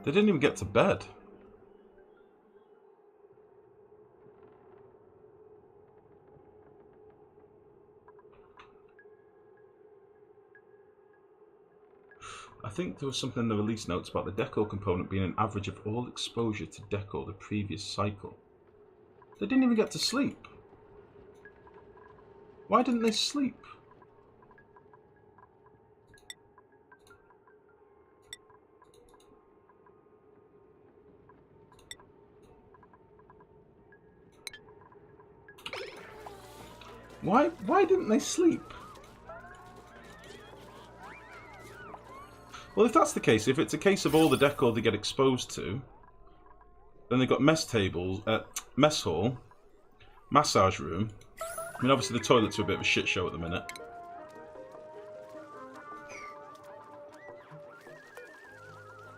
They didn't even get to bed. I think there was something in the release notes about the decor component being an average of all exposure to decor the previous cycle. They didn't even get to sleep. Why didn't they sleep? Why didn't they sleep? Well, if that's the case, if it's a case of all the decor they get exposed to, then they've got mess tables, mess hall, massage room. I mean, obviously the toilets are a bit of a shit show at the minute.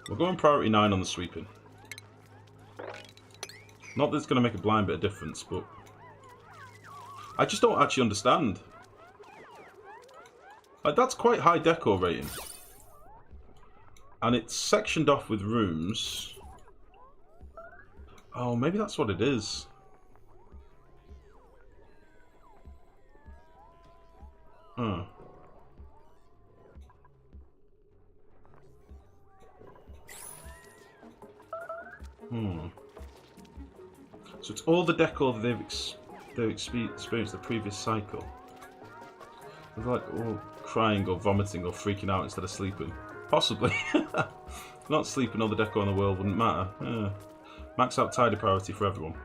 We're going priority 9 on the sweeping. Not that it's going to make a blind bit of difference, but I just don't actually understand. Like, that's quite high decor rating. And it's sectioned off with rooms. Oh, maybe that's what it is. Huh. So it's all the decor that they've experienced the previous cycle. They're like all crying or vomiting or freaking out instead of sleeping. Possibly. Not sleeping, all the decor in the world wouldn't matter. Yeah. Max out tidy priority for everyone.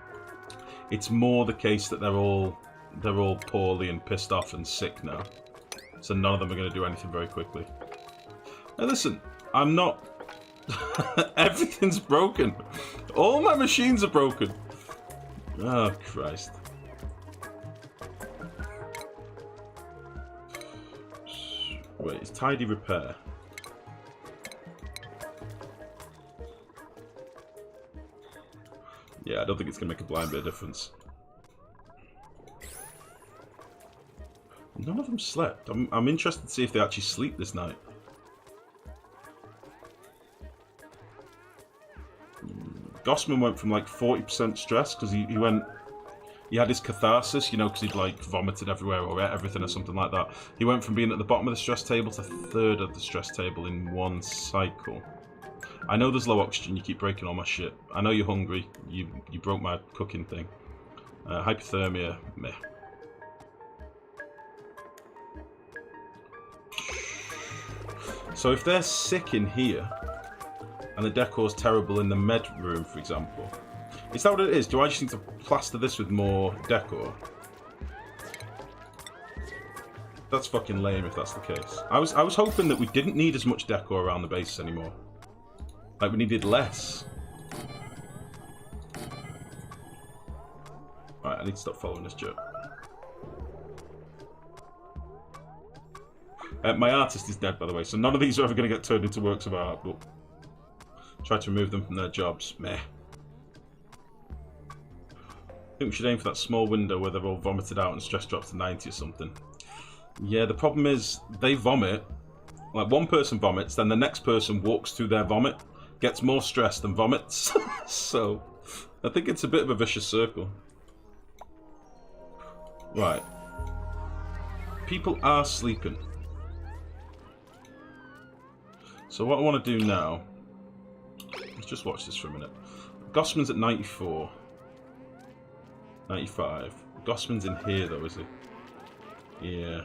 It's more the case that they're all poorly and pissed off and sick now. So none of them are going to do anything very quickly. Now listen, I'm not... Everything's broken. All my machines are broken. Oh, Christ. Wait, it's tidy repair. Yeah, I don't think it's going to make a blind bit of difference. None of them slept. I'm interested to see if they actually sleep this night. Gossman went from like 40% stress because he had his catharsis, you know, because he'd like vomited everywhere or ate everything or something like that. He went from being at the bottom of the stress table to third of the stress table in one cycle. I know there's low oxygen, you keep breaking all my shit. I know you're hungry, you broke my cooking thing. Hypothermia, meh. So if they're sick in here, and the decor's terrible in the med room, for example, is that what it is? Do I just need to plaster this with more decor? That's fucking lame if that's the case. I was hoping that we didn't need as much decor around the base anymore. Like, we needed less. Right, I need to stop following this joke. My artist is dead, by the way, so none of these are ever going to get turned into works of art, but try to remove them from their jobs. Meh. I think we should aim for that small window where they've all vomited out and stress drops to 90 or something. Yeah, the problem is, they vomit. Like, one person vomits, then the next person walks through their vomit, gets more stressed and vomits. So, I think it's a bit of a vicious circle. Right. People are sleeping. So what I want to do now... Let's just watch this for a minute. Gossman's at 94. 95. Gossman's in here though, is he? Yeah.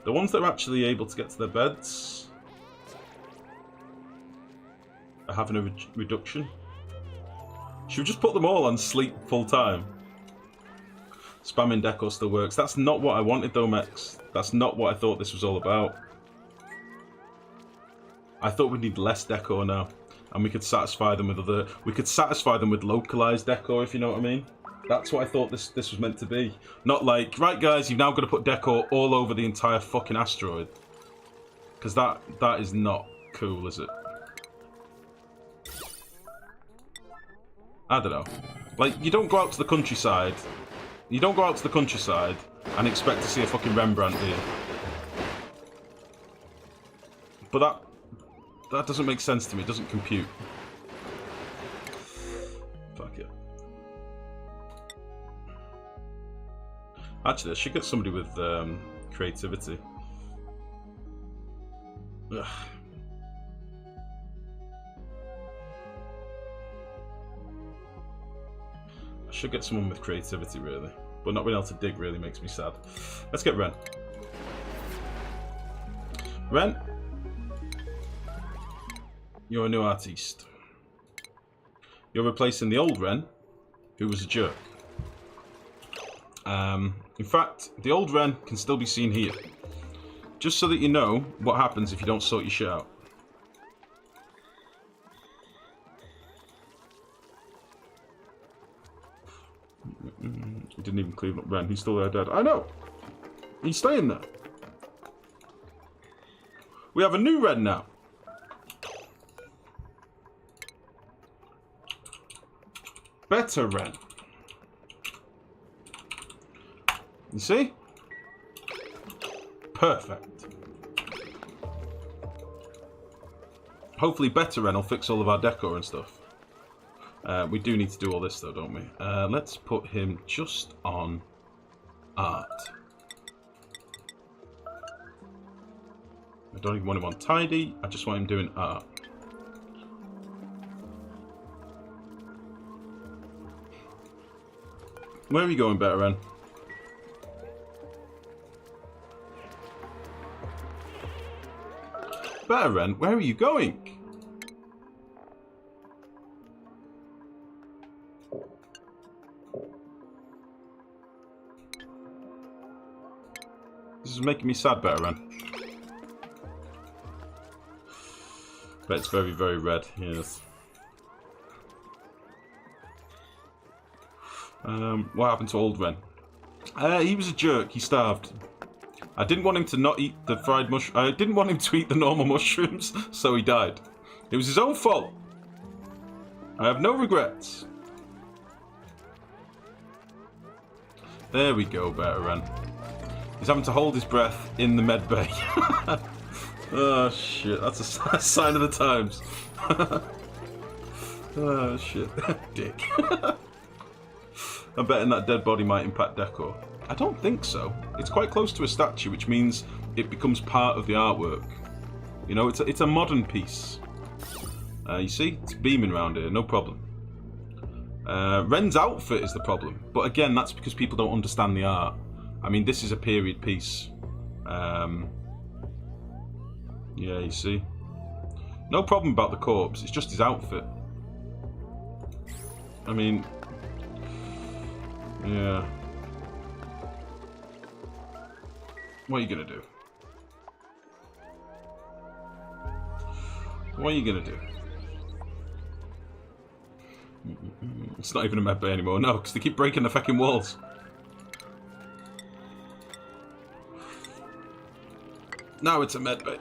The ones that are actually able to get to their beds are having a reduction. Should we just put them all on sleep full time? Spamming decor still works. That's not what I wanted though, Mex. That's not what I thought this was all about. I thought we'd need less decor now. And we could satisfy them with other... We could satisfy them with localized decor, if you know what I mean. That's what I thought this was meant to be. Not like, right guys, you've now got to put decor all over the entire fucking asteroid. Because that is not cool, is it? I don't know. Like, you don't go out to the countryside. You don't go out to the countryside and expect to see a fucking Rembrandt, do you? But that doesn't make sense to me. It doesn't compute. Fuck it. Actually, I should get somebody with creativity. Ugh. I should get someone with creativity, really. But not being able to dig really makes me sad. Let's get Ren. Ren, you're a new artiste. You're replacing the old Ren, who was a jerk. In fact, the old Ren can still be seen here. Just so that you know what happens if you don't sort your shit out. He didn't even clean up Ren. He's still there dead. I know! He's staying there. We have a new Ren now. Better Ren. You see? Perfect. Hopefully better Ren will fix all of our decor and stuff. We do need to do all this though, don't we? Let's put him just on art. I don't even want him on tidy, I just want him doing art. Where are you going, Better Ren? Better Ren, where are you going? This is making me sad, Better Ren. But it's very, very red, yes. What happened to old Ren? He was a jerk, he starved. I didn't want him to not eat the fried mushroom. I didn't want him to eat the normal mushrooms, so he died. It was his own fault. I have no regrets. There we go, Better Ren. He's having to hold his breath in the med bay. Oh shit, that's a sign of the times. Oh shit, dick. I'm betting that dead body might impact decor. I don't think so. It's quite close to a statue, which means it becomes part of the artwork. You know, it's a modern piece. You see, it's beaming around here, no problem. Ren's outfit is the problem, but again, that's because people don't understand the art. I mean, this is a period piece. Yeah, you see. No problem about the corpse, it's just his outfit. I mean... yeah. What are you gonna do? What are you gonna do? It's not even a med bay anymore, no, because they keep breaking the fucking walls. Now it's a med bay.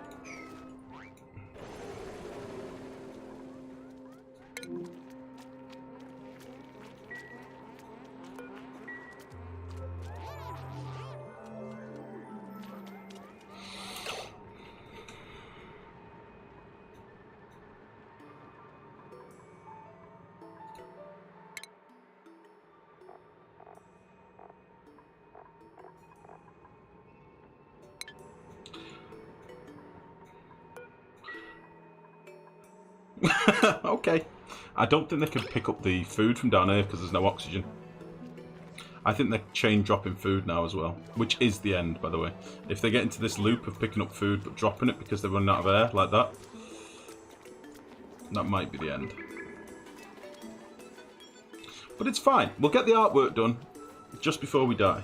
Okay. I don't think they can pick up the food from down here because there's no oxygen. I think they're chain dropping food now as well, which is the end, by the way. If they get into this loop of picking up food but dropping it because they're running out of air like that, that might be the end. But it's fine. We'll get the artwork done just before we die.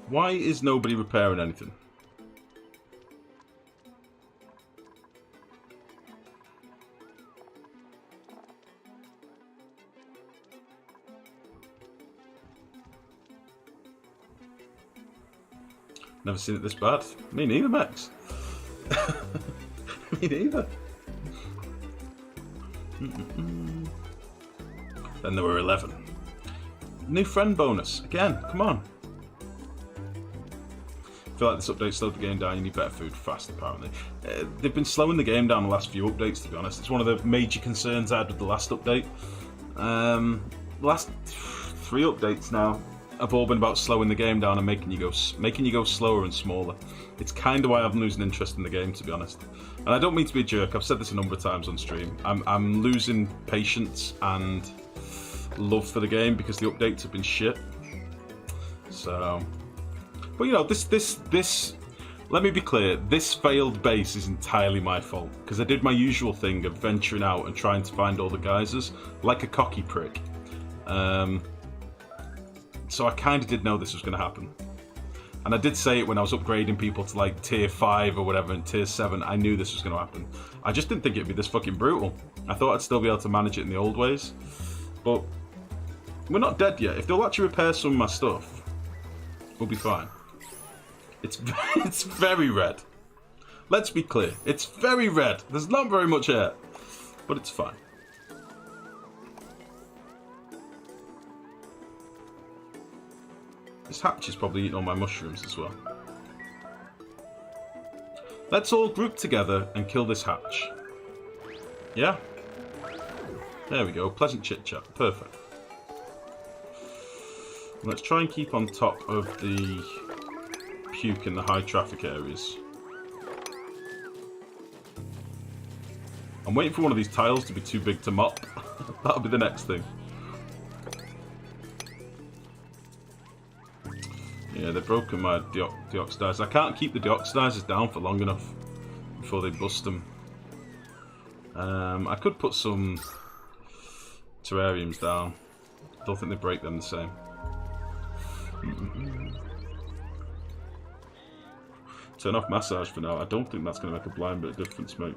Why is nobody repairing anything? Never seen it this bad. Me neither, Max. Me Me neither. Then there were 11. New friend bonus. Again, come on. I feel like this update slowed the game down. You need better food fast, apparently. They've been slowing the game down the last few updates, to be honest. It's one of the major concerns I had with the last update. The last 3 updates now have all been about slowing the game down and making you go slower and smaller. It's kind of why I'm losing interest in the game, to be honest. And I don't mean to be a jerk. I've said this a number of times on stream. I'm losing patience and love for the game because the updates have been shit. So, but you know, this. Let me be clear. This failed base is entirely my fault because I did my usual thing of venturing out and trying to find all the geysers like a cocky prick. So I kind of did know this was going to happen. And I did say it when I was upgrading people to like tier 5 or whatever and tier 7. I knew this was going to happen. I just didn't think it'd be this fucking brutal. I thought I'd still be able to manage it in the old ways. But we're not dead yet. If they'll actually repair some of my stuff, we'll be fine. It's very red. Let's be clear. It's very red. There's not very much air. But it's fine. This hatch is probably eating all my mushrooms as well. Let's all group together and kill this hatch. Yeah? There we go. Pleasant chit-chat. Perfect. Let's try and keep on top of the puke in the high traffic areas. I'm waiting for one of these tiles to be too big to mop. That'll be the next thing. Yeah, they've broken my deoxidizers. I can't keep the deoxidizers down for long enough before they bust them. I could put some terrariums down. Don't think they break them the same. Turn off massage for now. I don't think that's going to make a blind bit of difference, mate.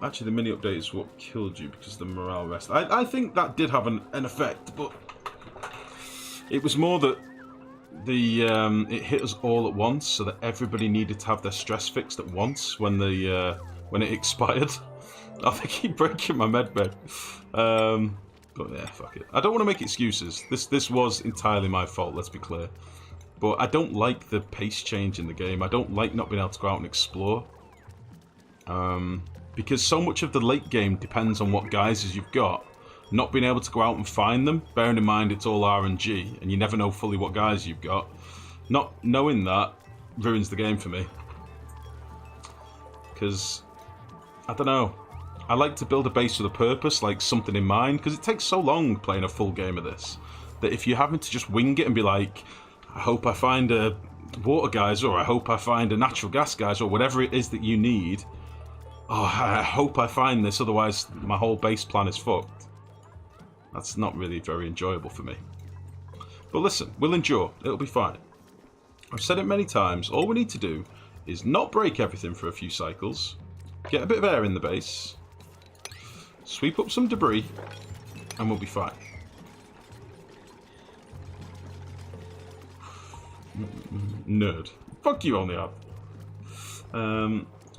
Actually, the mini update is what killed you because the morale rest. I think that did have an effect, but it was more that it hit us all at once, so that everybody needed to have their stress fixed at once when it expired. I think keep breaking my medbay. But yeah, fuck it. I don't want to make excuses. This was entirely my fault. Let's be clear. But I don't like the pace change in the game. I don't like not being able to go out and explore. Because so much of the late game depends on what geysers you've got. Not being able to go out and find them, bearing in mind it's all RNG, and you never know fully what guys you've got. Not knowing that ruins the game for me. Because, I don't know, I like to build a base with a purpose, like something in mind, because it takes so long playing a full game of this, that if you're having to just wing it and be like, I hope I find a water geyser, or I hope I find a natural gas geyser, or whatever it is that you need, oh, I hope I find this, otherwise my whole base plan is fucked. That's not really very enjoyable for me. But listen, we'll endure. It'll be fine. I've said it many times. All we need to do is not break everything for a few cycles, get a bit of air in the base, sweep up some debris, and we'll be fine. Nerd. Fuck you, only up.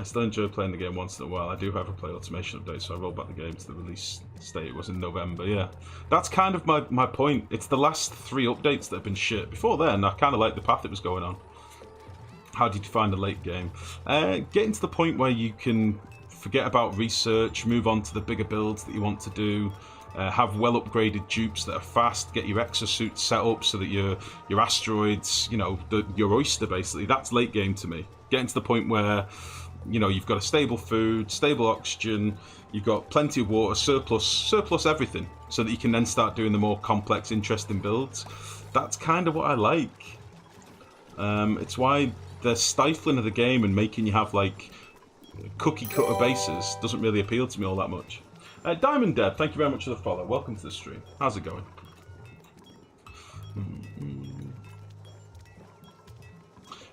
I still enjoy playing the game once in a while. I do have a play automation update, so I rolled back the game to the release state. It was in November, yeah. That's kind of my point. It's the last 3 updates that have been shit. Before then, I kind of liked the path it was going on. How did you find a late game? Getting to the point where you can forget about research, move on to the bigger builds that you want to do, have well upgraded dupes that are fast, get your exosuits set up so that your asteroids, you know, your oyster basically, that's late game to me. Getting to the point where, you know, you've got a stable food, stable oxygen, you've got plenty of water, surplus everything, so that you can then start doing the more complex, interesting builds. That's kind of what I like. It's why the stifling of the game and making you have like cookie cutter bases doesn't really appeal to me all that much. Diamond Dead, thank you very much for the follow. Welcome to the stream. How's it going?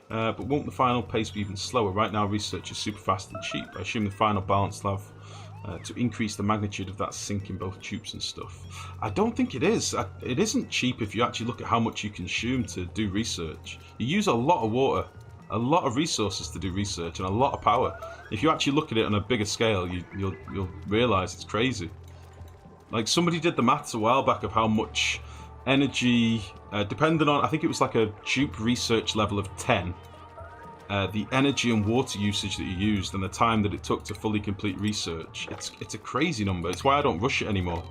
But won't the final pace be even slower? Right now research is super fast and cheap. I assume the final balance will have to increase the magnitude of that sink in both tubes and stuff. I don't think it is. It isn't cheap if you actually look at how much you consume to do research. You use a lot of water. a lot of resources to do research and a lot of power. If you actually look at it on a bigger scale, you'll realise it's crazy. Like, somebody did the maths a while back of how much energy, depending on, I think it was like a dupe research level of 10, the energy and water usage that you used and the time that it took to fully complete research. It's a crazy number. It's why I don't rush it anymore.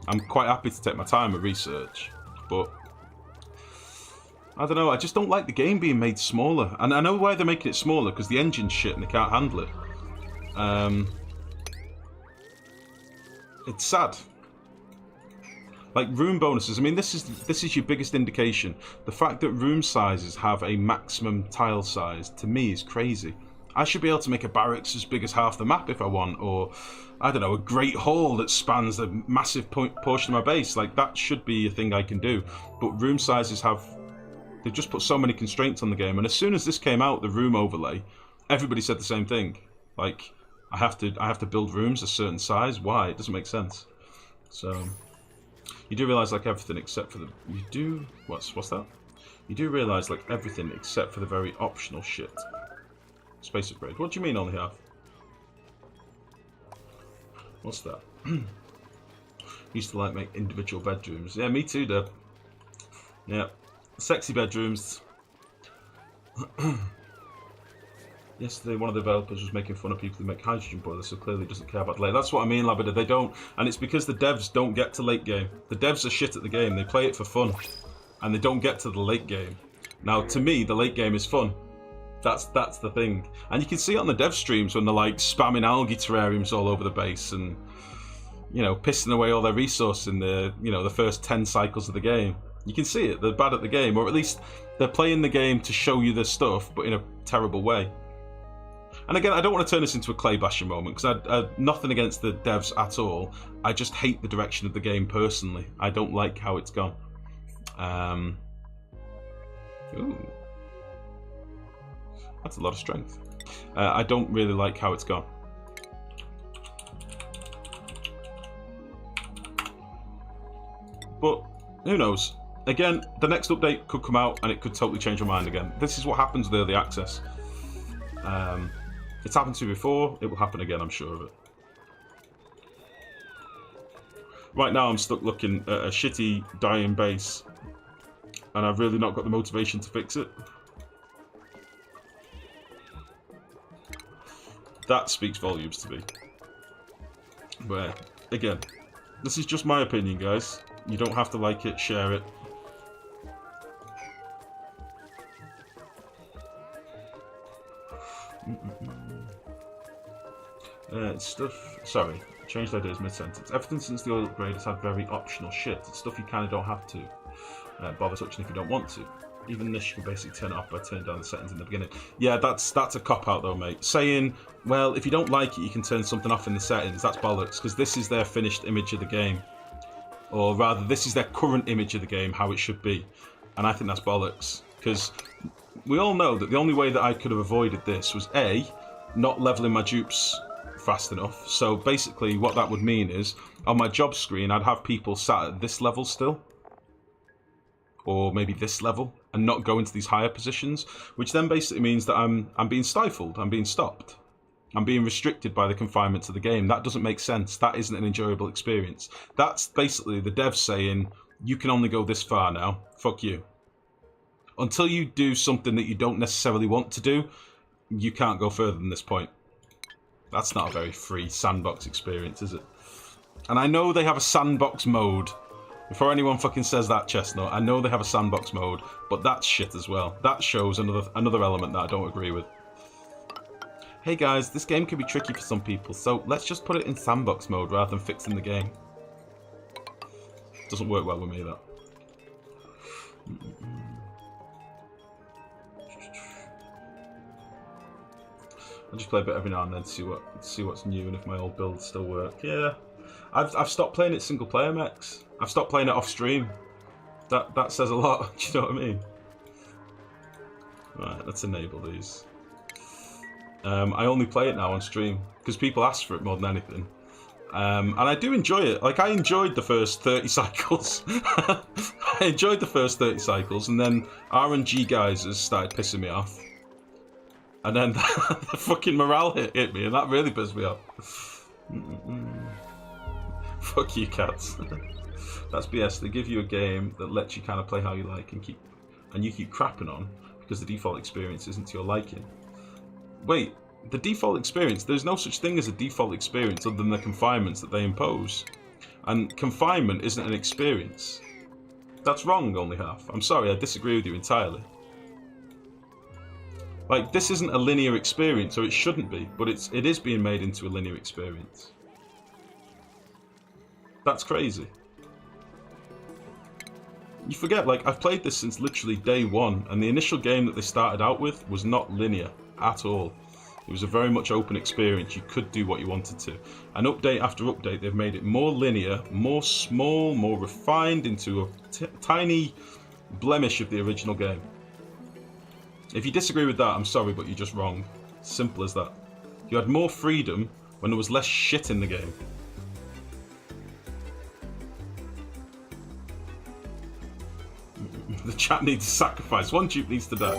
I'm quite happy to take my time with research, but I don't know, I just don't like the game being made smaller. And I know why they're making it smaller, because the engine's shit and they can't handle it. It's sad. Like, room bonuses, I mean, this is your biggest indication. The fact that room sizes have a maximum tile size, to me, is crazy. I should be able to make a barracks as big as half the map if I want, or, I don't know, a great hall that spans a massive portion of my base. Like, that should be a thing I can do. But room sizes have... They've just put so many constraints on the game, and as soon as this came out, the room overlay, everybody said the same thing. Like, I have to build rooms a certain size. Why? It doesn't make sense. So... You do realise, like, everything except for the... You do... What's that? You do realise, like, everything except for the very optional shit. Space upgrade. What do you mean only half? What's that? Used to, like, make individual bedrooms. Yeah, me too, Deb. Yeah. Sexy bedrooms. Yesterday, one of the developers was making fun of people who make hydrogen boilers, so clearly doesn't care about late. That's what I mean, Labida. They don't, and it's because the devs don't get to late game. The devs are shit at the game. They play it for fun, and they don't get to the late game. Now, to me, the late game is fun. That's the thing, and you can see it on the dev streams when they're like spamming algae terrariums all over the base and, you know, pissing away all their resources in the, you know, the first 10 cycles of the game. You can see it. They're bad at the game, or at least they're playing the game to show you their stuff, but in a terrible way. And again, I don't want to turn this into a clay bashing moment, because I nothing against the devs at all. I just hate the direction of the game personally. I don't like how it's gone. Ooh. That's a lot of strength. I don't really like how it's gone. But who knows? Again, the next update could come out and it could totally change my mind again. This is what happens with early access. It's happened to me before, it will happen again, I'm sure of it. Right now I'm stuck looking at a shitty dying base, and I've really not got the motivation to fix it. That speaks volumes to me. But again, this is just my opinion, guys. You don't have to like it, share it. Stuff. Sorry, changed ideas mid-sentence. Everything since the oil upgrade has had very optional shit. It's stuff you kind of don't have to bother touching if you don't want to. Even this, you can basically turn it off by turning down the settings in the beginning. Yeah, that's a cop-out though, mate. Saying, well, if you don't like it, you can turn something off in the settings. That's bollocks, because this is their finished image of the game. Or rather, this is their current image of the game, how it should be. And I think that's bollocks. Because we all know that the only way that I could have avoided this was A, not leveling my dupes fast enough. So basically what that would mean is, on my job screen, I'd have people sat at this level still. Or maybe this level, and not go into these higher positions. Which then basically means that I'm being stifled, I'm being stopped. I'm being restricted by the confinements of the game. That doesn't make sense. That isn't an enjoyable experience. That's basically the devs saying, you can only go this far now. Fuck you. Until you do something that you don't necessarily want to do, you can't go further than this point. That's not a very free sandbox experience, is it? And I know they have a sandbox mode. Before anyone fucking says that, Chestnut, I know they have a sandbox mode, but that's shit as well. That shows another element that I don't agree with. Hey guys, this game can be tricky for some people, so let's just put it in sandbox mode rather than fixing the game. Doesn't work well with me, that. I just play a bit every now and then to see what's new and if my old builds still work. Yeah, I've stopped playing it single player, Max. I've stopped playing it off stream. That says a lot. Do you know what I mean? Right, let's enable these. I only play it now on stream because people ask for it more than anything. And I do enjoy it. Like, I enjoyed the first 30 cycles. I enjoyed the first 30 cycles, and then RNG geysers started pissing me off. And then the fucking morale hit me, and that really pissed me off. Fuck you, cats. That's BS. They give you a game that lets you kind of play how you like and you keep crapping on because the default experience isn't to your liking. Wait, the default experience, there's no such thing as a default experience other than the confinements that they impose. And confinement isn't an experience. That's wrong, only half. I'm sorry, I disagree with you entirely. Like, this isn't a linear experience, or it shouldn't be, but it is being made into a linear experience. That's crazy. You forget, like, I've played this since literally day one, and the initial game that they started out with was not linear at all. It was a very much open experience. You could do what you wanted to. And update after update, they've made it more linear, more small, more refined into a tiny blemish of the original game. If you disagree with that, I'm sorry, but you're just wrong. Simple as that. You had more freedom when there was less shit in the game. The chat needs a sacrifice. One dupe needs to die.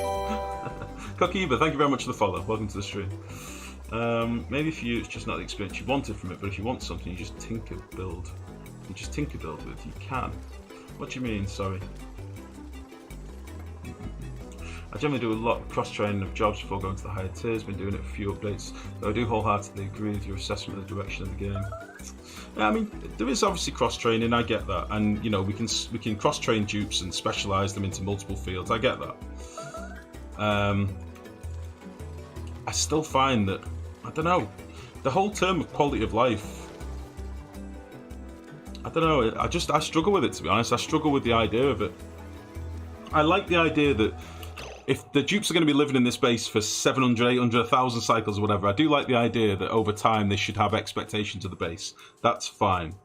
Kokiba, thank you very much for the follow. Welcome to the stream. Maybe for you, it's just not the experience you wanted from it, but if you want something, you just tinker build. You just tinker build with. You can. What do you mean? Sorry. I generally do a lot of cross-training of jobs before going to the higher tiers. Been doing it for a few updates, though I do wholeheartedly agree with your assessment of the direction of the game. Yeah, I mean, there is obviously cross-training. I get that, and you know, we can cross-train dupes and specialize them into multiple fields. I get that. I still find that, I don't know, the whole term of quality of life, I don't know, I struggle with it, to be honest. I struggle with the idea of it. I like the idea that if the dupes are going to be living in this base for 700, 800, 1,000 cycles or whatever, I do like the idea that over time they should have expectations of the base. That's fine.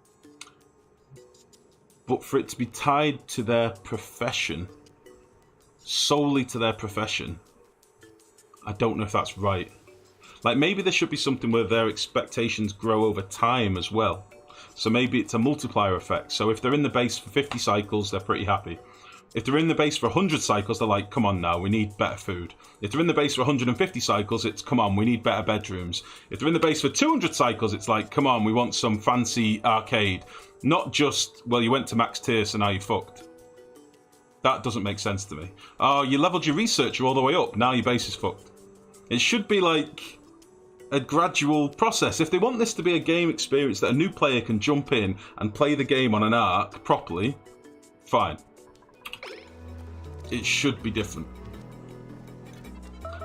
But for it to be tied to their profession, solely to their profession, I don't know if that's right. Like, maybe there should be something where their expectations grow over time as well. So maybe it's a multiplier effect. So if they're in the base for 50 cycles, they're pretty happy. If they're in the base for 100 cycles, they're like, come on now, we need better food. If they're in the base for 150 cycles, it's, come on, we need better bedrooms. If they're in the base for 200 cycles, it's like, come on, we want some fancy arcade. Not just, well, you went to max tier, so now you're fucked. That doesn't make sense to me. Oh, you leveled your researcher all the way up, now your base is fucked. It should be like a gradual process. If they want this to be a game experience that a new player can jump in and play the game on an arc properly, fine. It should be different.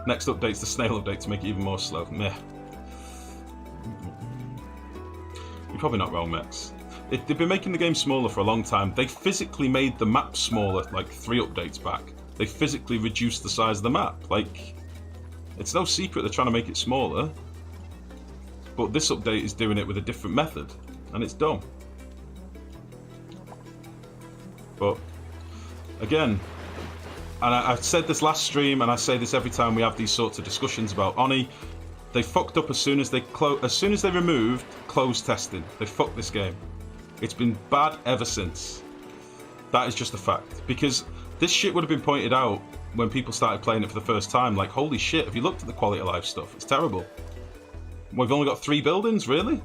Next update's the snail update to make it even more slow. Meh. You're probably not wrong, Mex. They've been making the game smaller for a long time. They physically made the map smaller like 3 updates back. They physically reduced the size of the map. Like, it's no secret they're trying to make it smaller. But this update is doing it with a different method. And it's dumb. But, again, and I've said this last stream, and I say this every time we have these sorts of discussions about Oni. They fucked up as soon as they removed closed testing. They fucked this game. It's been bad ever since. That is just a fact. Because this shit would have been pointed out when people started playing it for the first time. Like, holy shit, have you looked at the quality of life stuff? It's terrible. We've only got 3 buildings, really?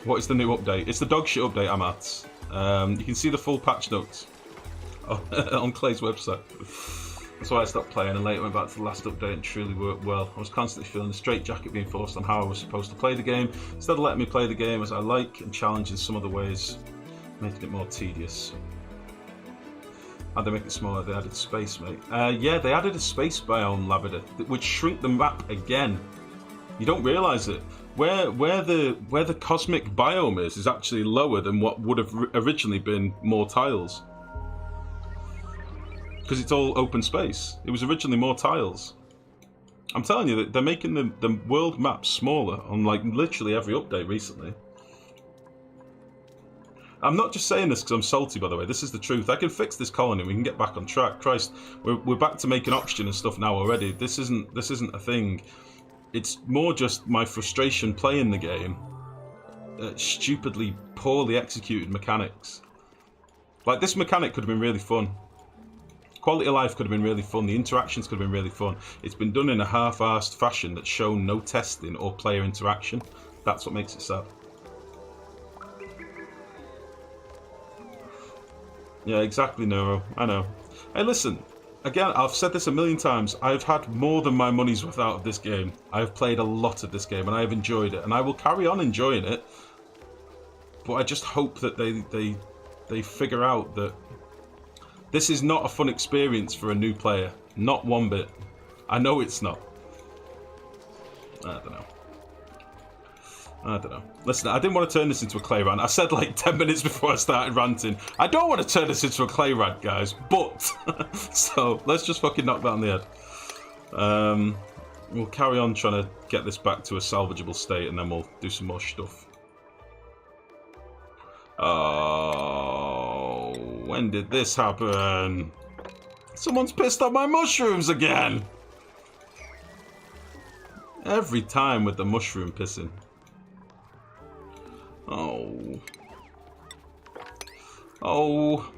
What is the new update? It's the dog shit update I'm at. You can see the full patch notes on Clay's website. That's why I stopped playing and later went back to the last update and truly worked well. I was constantly feeling a straitjacket being forced on how I was supposed to play the game, instead of letting me play the game as I like and challenge in some other ways, making it more tedious. How'd they make it smaller? They added space, mate. Yeah, they added a space biome, Lavender, which shrink the map again. You don't realise it. Where the cosmic biome is actually lower than what would have originally been more tiles. Because it's all open space. It was originally more tiles. I'm telling you that they're making the world map smaller on like literally every update recently. I'm not just saying this because I'm salty, by the way. This is the truth. I can fix this colony. We can get back on track. Christ, we're back to making oxygen and stuff now already. This isn't a thing. It's more just my frustration playing the game. Stupidly, poorly executed mechanics. Like, this mechanic could have been really fun. quality of life could have been really fun. The interactions could have been really fun. It's been done in a half-arsed fashion that's shown no testing or player interaction. That's what makes it sad. Yeah, exactly, Neuro. I know. Hey, listen. Again, I've said this a million times. I've had more than my money's worth out of this game. I've played a lot of this game, and I have enjoyed it. And I will carry on enjoying it. But I just hope that they figure out that this is not a fun experience for a new player. Not one bit. I know it's not. I don't know. Listen, I didn't want to turn this into a clay rant. I said like 10 minutes before I started ranting, I don't want to turn this into a clay rant, guys. But, so, let's just fucking knock that on the head. We'll carry on trying to get this back to a salvageable state, and then we'll do some more stuff. Oh, when did this happen? Someone's pissed on my mushrooms again. Every time with the mushroom pissing. Oh. Oh.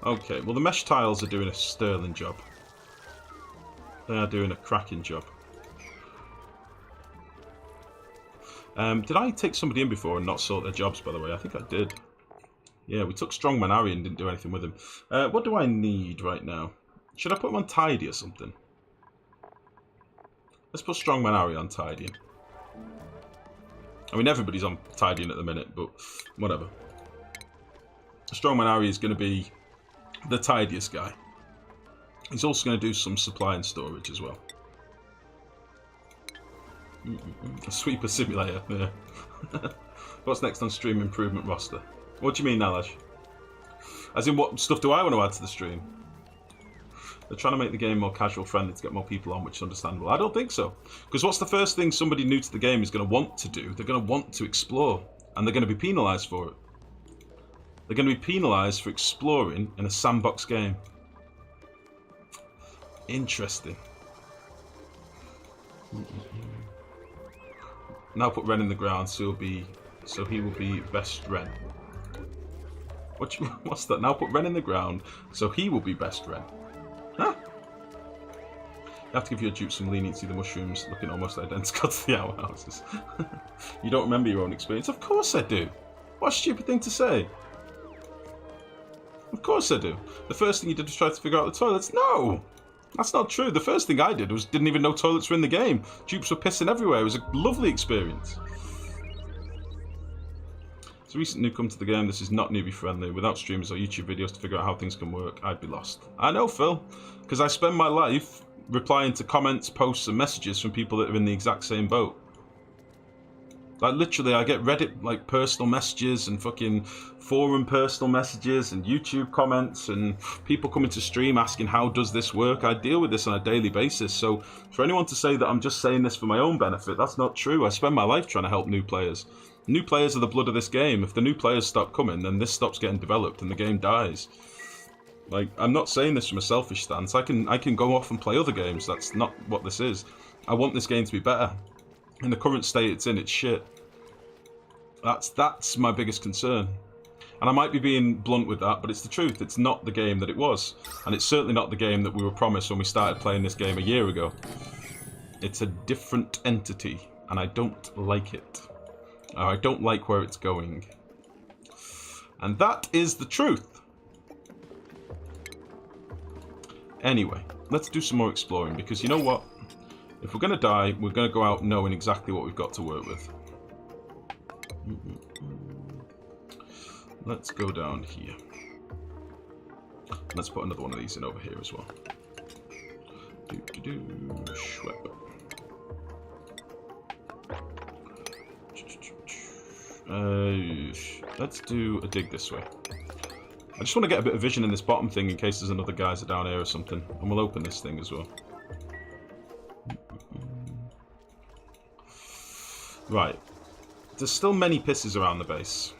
Okay, well the mesh tiles are doing a sterling job. They are doing a cracking job. Did I take somebody in before and not sort their jobs, by the way? I think I did. Yeah, we took Strongman Harry and didn't do anything with him. What do I need right now? Should I put him on tidy or something? Let's put Strongman Harry on tidying. I mean, everybody's on tidying at the minute, but whatever. Strongman Harry is going to be the tidiest guy. He's also going to do some supply and storage as well. A sweeper simulator, yeah. What's next on stream improvement roster? What do you mean, Nalash? As in, what stuff do I want to add to the stream? They're trying to make the game more casual friendly to get more people on, which is understandable. I don't think so. Because what's the first thing somebody new to the game is going to want to do? They're going to want to explore. And they're going to be penalised for it. They're going to be penalised for exploring in a sandbox game. Interesting. Now put Ren in the ground, so he will be best Ren. What's that? Now put Ren in the ground, so he will be best Ren. Huh? You have to give your dupe some leniency. The mushrooms looking almost identical to the outhouses. You don't remember your own experience? Of course I do. What a stupid thing to say. Of course I do. The first thing you did was try to figure out the toilets. No! That's not true. The first thing I did was didn't even know toilets were in the game. Dupes were pissing everywhere. It was a lovely experience. It's a recent newcomer to the game. This is not newbie friendly. Without streamers or YouTube videos to figure out how things can work, I'd be lost. I know, Phil. Because I spend my life replying to comments, posts and messages from people that are in the exact same boat. Like, literally, I get Reddit, like, personal messages and fucking forum personal messages and YouTube comments and people coming to stream asking, how does this work? I deal with this on a daily basis. So for anyone to say that I'm just saying this for my own benefit, that's not true. I spend my life trying to help new players. New players are the blood of this game. If the new players stop coming, then this stops getting developed and the game dies. Like, I'm not saying this from a selfish stance. I can go off and play other games. That's not what this is. I want this game to be better. In the current state it's in, it's shit. That's my biggest concern. And I might be being blunt with that, but it's the truth. It's not the game that it was. And it's certainly not the game that we were promised when we started playing this game a year ago. It's a different entity, and I don't like it. I don't like where it's going. And that is the truth. Anyway, let's do some more exploring, because you know what? If we're going to die, we're going to go out knowing exactly what we've got to work with. Let's go down here. Let's put another one of these in over here as well. Schwep. Let's do a dig this way. I just want to get a bit of vision in this bottom thing in case there's another geyser down here or something. And we'll open this thing as well. Right. There's still many pisses around the base.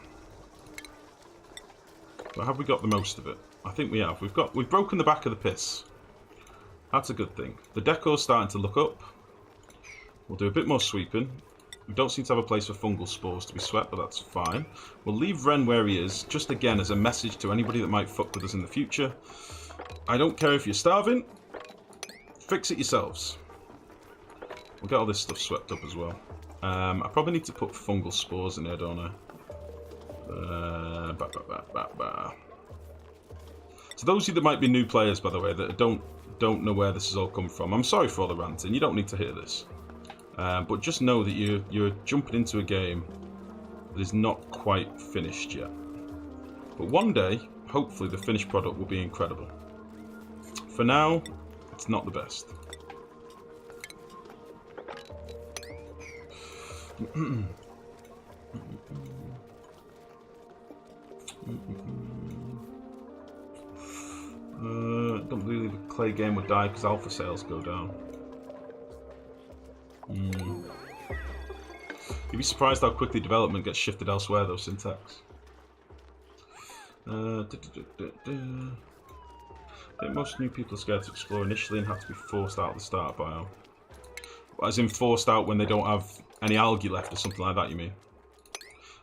But have we got the most of it? I think we have. We've broken the back of the piss. That's a good thing. The decor's starting to look up. We'll do a bit more sweeping. We don't seem to have a place for fungal spores to be swept, but that's fine. We'll leave Ren where he is, just again as a message to anybody that might fuck with us in the future. I don't care if you're starving. Fix it yourselves. We'll get all this stuff swept up as well. I probably need to put fungal spores in here, don't I? So those of you that might be new players, by the way, that don't know where this has all come from, I'm sorry for all the ranting. You don't need to hear this. But just know that you're jumping into a game that is not quite finished yet. But one day, hopefully, the finished product will be incredible. For now, it's not the best. Don't believe the clay game would die because alpha sales go down. You'd be surprised how quickly development gets shifted elsewhere, though, Syntax. I think most new people are scared to explore initially and have to be forced out of the starter biome. As in forced out when they don't have any algae left or something like that, you mean?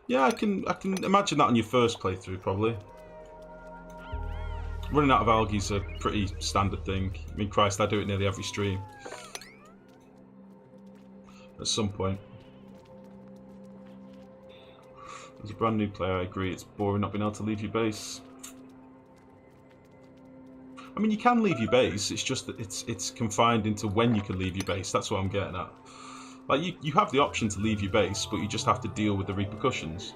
Yeah, I can imagine that on your first playthrough, probably. Running out of algae is a pretty standard thing. I mean, Christ, I do it nearly every stream. At some point. As a brand new player, I agree, it's boring not being able to leave your base. I mean, you can leave your base, it's just that it's confined into when you can leave your base, that's what I'm getting at. Like, you have the option to leave your base, but you just have to deal with the repercussions.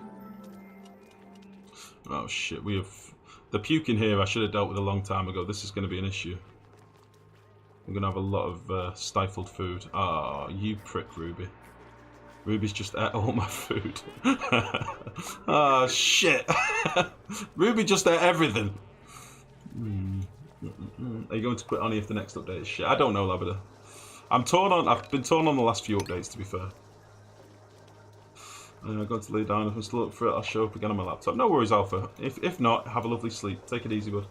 Oh shit, we have... The puke in here I should have dealt with a long time ago. This is going to be an issue. We're going to have a lot of stifled food. Ah, oh, you prick, Ruby. Ruby's just ate all my food. Oh, shit. Ruby just ate everything. Are you going to quit Oni if the next update is shit? I don't know, Labrador. I've been torn on the last few updates, to be fair. I'm going to lay down. If I'm still up for it, I'll show up again on my laptop. No worries, Alpha. If not, have a lovely sleep. Take it easy, bud.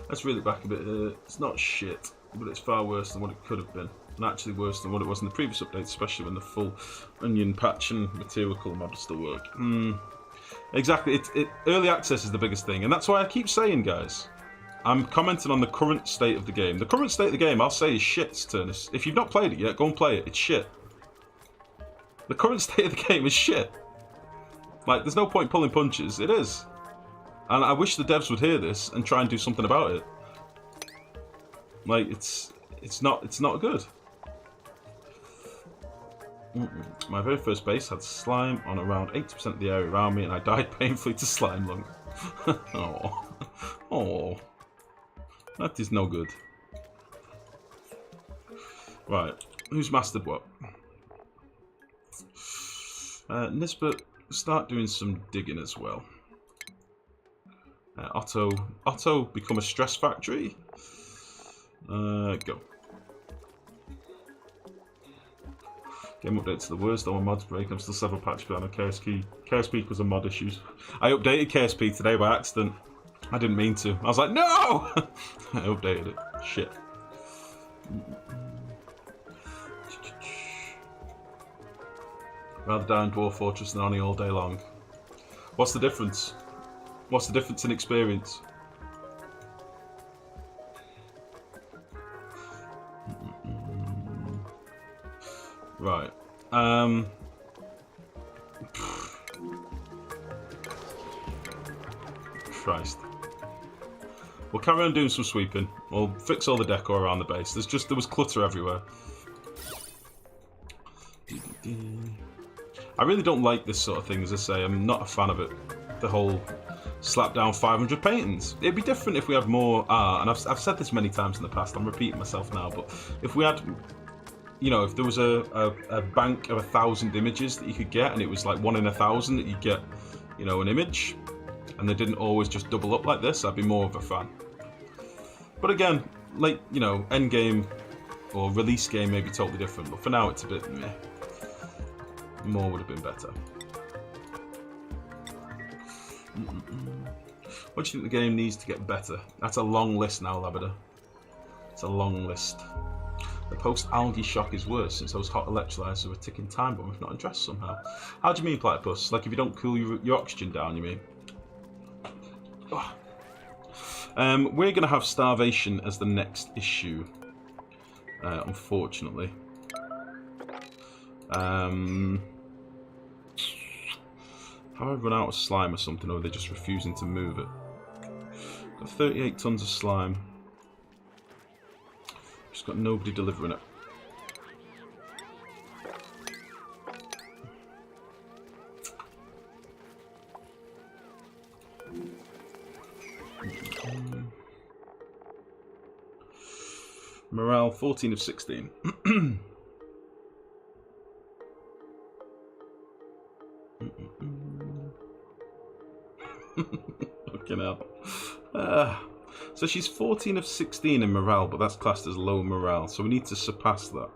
Let's reel it back a bit here. It's not shit, but it's far worse than what it could have been. And actually worse than what it was in the previous update, especially when the full onion patch and material mod still work. Exactly. Early access is the biggest thing. And that's why I keep saying, guys, I'm commenting on the current state of the game. The current state of the game, I'll say, is shit, Turnus. If you've not played it yet, go and play it. It's shit. The current state of the game is shit. Like, there's no point pulling punches. It is. And I wish the devs would hear this and try and do something about it. Like, it's not good. My very first base had slime on around 80% of the area around me, and I died painfully to slime lung. Oh. Oh. That is no good. Right. Who's mastered what? Nisbet, start doing some digging as well. Otto, become a stress factory. Go. Game update to the worst. All my mods break. I'm still several patches behind on KSP. KSP because of mod issues. I updated KSP today by accident. I didn't mean to. I was like, no! I updated it. Shit. Rather die in Dwarf Fortress than Oni all day long. What's the difference? What's the difference in experience? Right. Christ. We'll carry on doing some sweeping. We'll fix all the decor around the base. There was clutter everywhere. I really don't like this sort of thing, as I say. I'm not a fan of it. The whole slap down 500 paintings. It'd be different if we had more art, and I've said this many times in the past. I'm repeating myself now, but if we had, you know, if there was a bank of 1,000 images that you could get, and it was like 1 in 1,000 that you'd get, you know, an image, and they didn't always just double up like this, I'd be more of a fan. But again, like, you know, end game or release game may be totally different, but for now it's a bit meh. More would have been better. What do you think the game needs to get better? That's a long list now, Labrador. It's a long list. The post-algae shock is worse since those hot electrolyzers are a ticking time bomb if not addressed somehow. How do you mean, Platypus? Like if you don't cool your oxygen down, you mean? Oh. We're going to have starvation as the next issue, unfortunately. Have I run out of slime or something, or are they just refusing to move it? Got 38 tons of slime. Just got nobody delivering it. Morale 14 of 16. Fucking hell. So she's 14 of 16 in morale, but that's classed as low morale, so we need to surpass that.